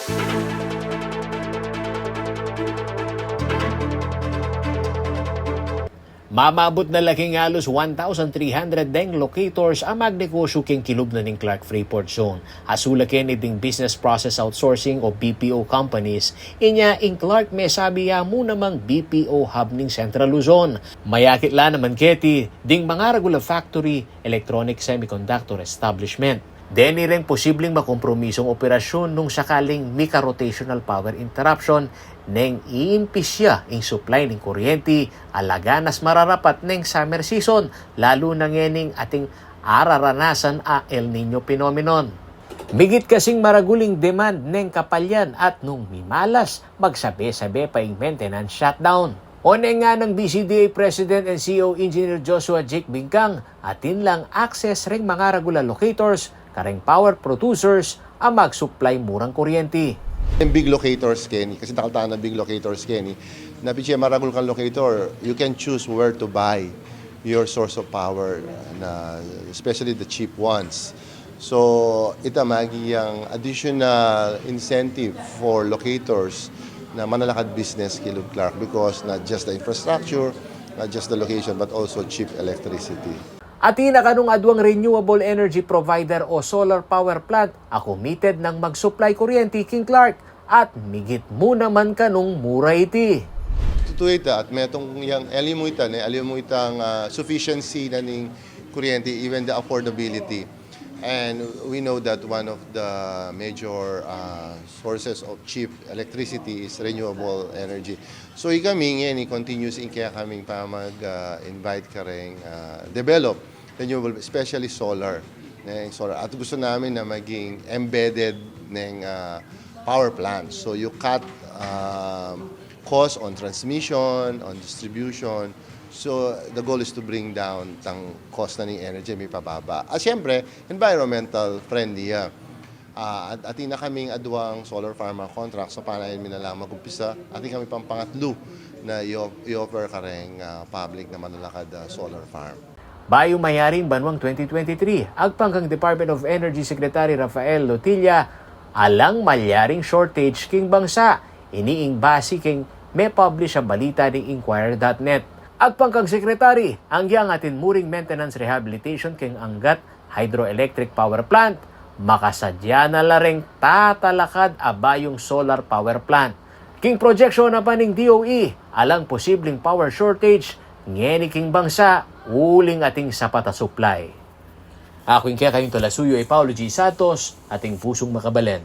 Mamabot na laking halos 1,300 deng locators ang magnegosyo king kilub na ning Clark Freeport Zone. Asulakin iting business process outsourcing o BPO companies. Inya ing Clark may sabi ya mo namang BPO hub ning Central Luzon. Mayakit la naman keti ding mga regular factory, electronic semiconductor establishment. Deni rin posibleng makompromisong operasyon nung sakaling mika-rotational power interruption neng iimpisya ang supply ng kuryente alaganas mararapat neng summer season lalo na ngening ating araranasan a El Nino phenomenon. Migit kasing maraguling demand neng kapalyan at nung mimalas magsabi-sabi pa yung maintenance shutdown. One nga ng BCDA President and CEO Engineer Joshua Jake Bingkang atin lang access ring mga regular locators kareng power producers ang mag-supply murang kuryente. Yung big locators, Kenny, kasi nakaltaan ng big locators, Kenny, na piche maragul kang locator, you can choose where to buy your source of power, na, especially the cheap ones. So, ito magiging additional incentive for locators na manalakad business kay Lug Clark because not just the infrastructure, not just the location, but also cheap electricity. At kanung adwang renewable energy provider o solar power plant a committed ng mag-supply kuryente king Clark at migit mo naman kanung mura iti. Tutuita at metong yang alimuitang sufficiency na ning kuryente, even the affordability. And we know that one of the major sources of cheap electricity is renewable energy. So kami ni continuous in kaya kaming pa mag-invite ka rin develop renewable, especially solar. At gusto namin na maging embedded ng power plants. So you cut cost on transmission, on distribution. So the goal is to bring down tang cost na ng energy, may pababa. At siyempre, environmental friendly. At atin na kaming adwang solar farm contract so panayin mi na lang mag-umpisa. Atin kami pang pangatlo na i-offer ka rin public na manlalakad solar farm. Bayo mayaring banwang 2023, agpangkang Department of Energy Secretary Rafael Lotilla, alang malyaring shortage king bangsa. Iniing basi king may publish ang balita ng Inquirer.net. Agpangkang Secretary, ang yang atin muring maintenance rehabilitation king Angat Hydroelectric Power Plant, makasadya na lareng tatalakad abayong solar power plant. King projection na pa ng DOE, alang posibleng power shortage, ngeni king bangsa, uling ating sapat a supply. Ako yung kaya kayong talasuyo ay Paulo G. Santos, ating pusong makabalen.